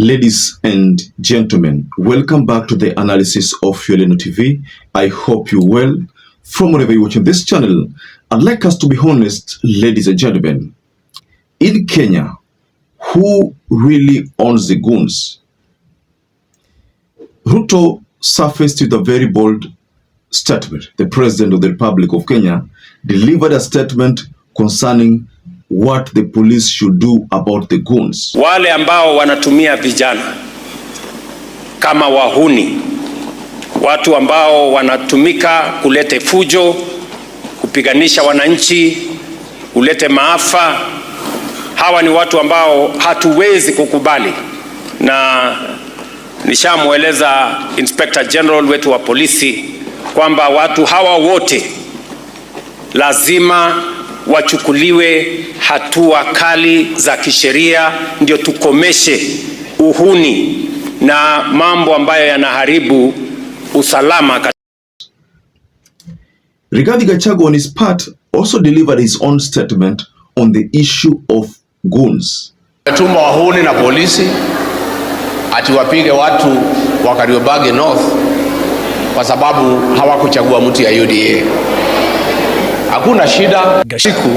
Ladies and gentlemen, welcome back to the analysis of YOLENO TV. I hope you're well from wherever you're watching this channel. I'd like us to be honest, ladies and gentlemen. In Kenya, who really owns the goons? Ruto surfaced with a very bold statement. The President of the Republic of Kenya delivered a statement concerning what the police should do about the goons. Wale ambao wanatumia vijana kama wahuni, watu ambao wanatumika kulete fujo, kupiganisha wananchi, kulete maafa, hawa ni watu ambao hatuwezi kukubali, na nishamueleza Inspector General wetu wa polisi kwamba watu hawa wote lazima wachukuliwe hatua kali za kisheria, ndio tukomeshe uhuni na mambo ambayo yanaharibu usalama. Rigathi Gachagua on his part also delivered his own statement on the issue of goons. Tuma wahuni na polisi ati wapige watu wa Kariobangi North kwa sababu hawakuchagua mtu ya UDA. Hakuna shida. Siku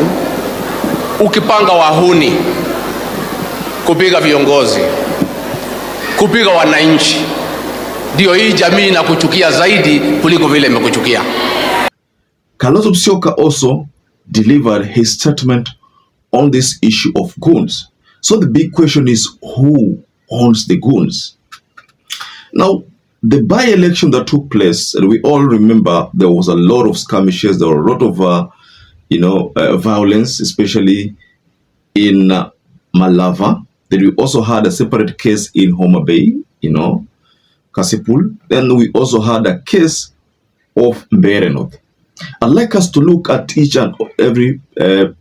ukipanga wahuni kupiga viongozi, kupiga wananchi, ndio hii jamii na kuchukia zaidi kuliko vile imekuchukia. Kalonzo Musyoka also delivered his statement on this issue of goons. So the big question is, who owns the goons? Now, the by-election that took place, and we all remember there was a lot of skirmishes, there were a lot of, violence, especially in Malava. Then we also had a separate case in Homabay, Kasipool. Then we also had a case of Benoth. I'd like us to look at each and every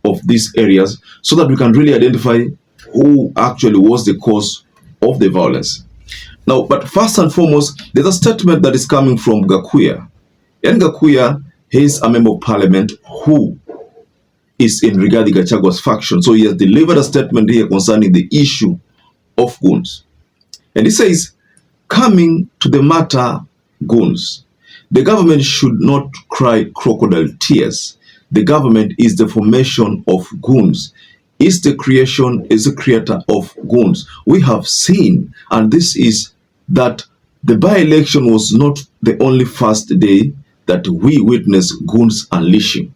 of these areas so that we can really identify who actually was the cause of the violence. Now, but first and foremost, there's a statement that is coming from Gokua. And Gokua, he is a member of parliament who is in Rigathi Gachagua's faction. So he has delivered a statement here concerning the issue of goons. And he says, coming to the matter, goons, the government should not cry crocodile tears. The government is the formation of goons. Is the creator of goons. We have seen, and this is that the by-election was not the only first day that we witnessed goons unleashing.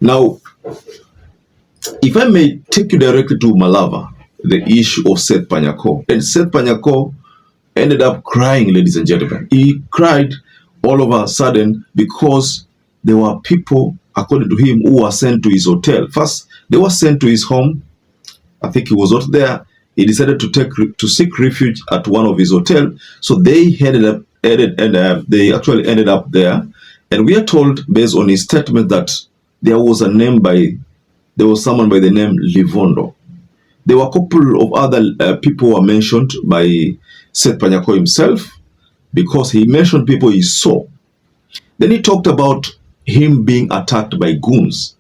Now, if I may take you directly to Malava, the issue of Seth Panyako. And Seth Panyako ended up crying, ladies and gentlemen. He cried all of a sudden because there were people, according to him, who were sent to his hotel. First, they were sent to his home. I think he was not there. He decided to seek refuge at one of his hotels. So they they actually ended up there. And we are told, based on his statement, that there was someone by the name Livondo. There were a couple of other people who were mentioned by Seth Panyako himself, because he mentioned people he saw. Then he talked about him being attacked by goons.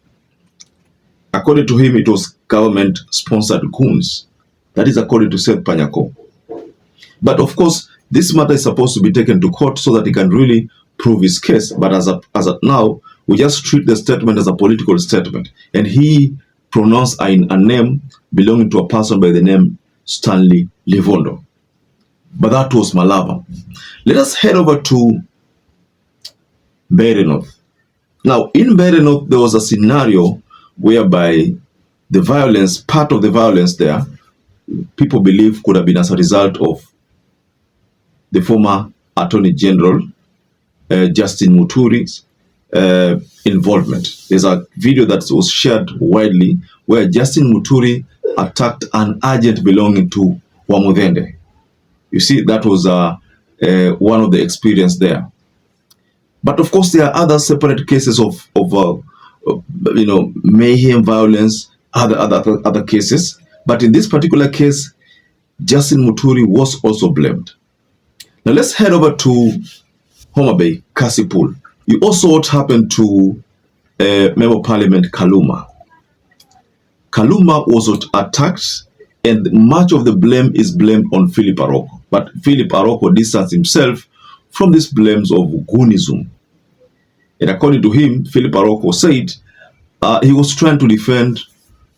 According to him, it was government-sponsored goons. That is according to Seth Panyako. But of course, this matter is supposed to be taken to court so that he can really prove his case. But as of now, we just treat the statement as a political statement. And he pronounced a name belonging to a person by the name Stanley Livondo. But that was Malava. Let us head over to Benoth. Now, in Benoth, there was a scenario whereby the violence, part of the violence there, people believe could have been as a result of the former Attorney General, Justin Muturi's involvement. There's a video that was shared widely where Justin Muturi attacked an agent belonging to Wamudhende. You see, that was one of the experience there. But of course, there are other separate cases of mayhem, violence, other cases. But in this particular case, Justin Muturi was also blamed. Now let's head over to Homabay, Kasipool. You also what happened to Member of Parliament Kaluma. Kaluma was attacked And much of the blame is blamed on Philip Aroko. But Philip Aroko distanced himself from these blames of Goonism. And according to him, Philip Aroko said he was trying to defend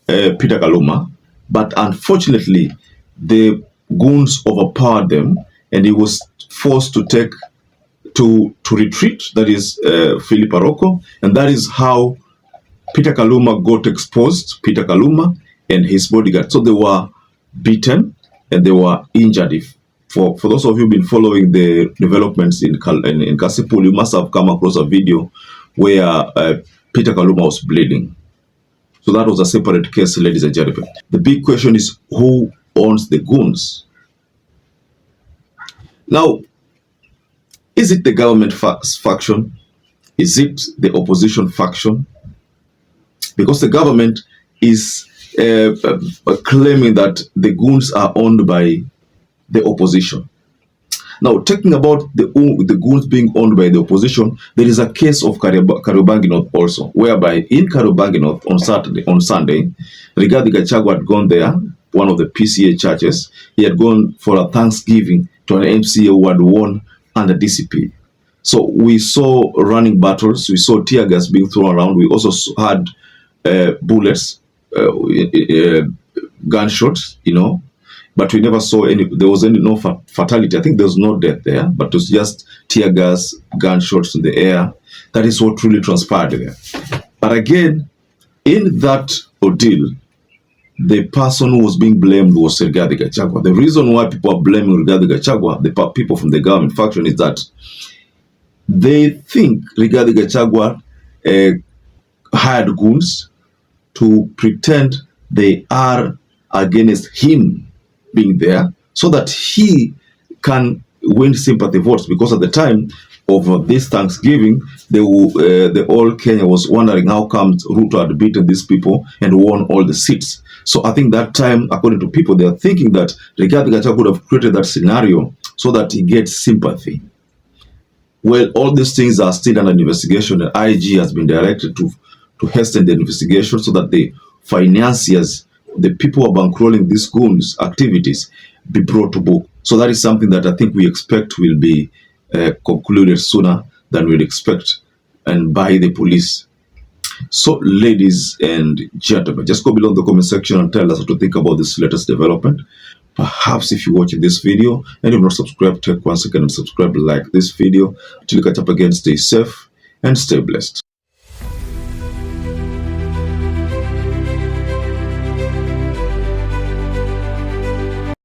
Peter Kaluma, but unfortunately, the goons overpowered them, and he was forced to retreat. That is Philip Aroko, and that is how Peter Kaluma got exposed. Peter Kaluma and his bodyguard. So they were beaten and they were injured. For those of you who've been following the developments in Kasipool, you must have come across a video where Peter Kaluma was bleeding. So that was a separate case, ladies and gentlemen. The big question is, who owns the goons? Now, is it the government faction? Is it the opposition faction? Because the government is claiming that the goons are owned by the opposition. Now, talking about the goons being owned by the opposition, there is a case of Kariobangi North also, whereby in Kariobangi North on Sunday, Rigathi Gachagua had gone there, one of the PCA churches. He had gone for a Thanksgiving to an MCA who had won under DCP. So we saw running battles, we saw tear gas being thrown around, we also had bullets, gunshots, but we never saw there was no fatality. I think there was no death there, but it was just tear gas, gunshots in the air. That is what truly transpired there. But again, in that ordeal, the person who was being blamed was Rigathi Gachagua. The reason why people are blaming Rigathi Gachagua, the people from the government faction, is that they think Rigathi Gachagua hired goons to pretend they are against him being there so that he can win sympathy votes, because at the time of this Thanksgiving, the whole Kenya was wondering how come Ruto had beaten these people and won all the seats. So I think that time, according to people, they are thinking that Rigathi Gachagua would have created that scenario so that he gets sympathy. Well, all these things are still under investigation. The IG has been directed to hasten the investigation so that the financiers, the people who are bankrolling these goons' activities, be brought to book. So that is something that I think we expect will be concluded sooner than we'd expect, and by the police. So, ladies and gentlemen, just go below in the comment section and tell us what to think about this latest development. Perhaps if you're watching this video and you've not subscribed, take 1 second and subscribe, like this video. Until you catch up again, stay safe and stay blessed.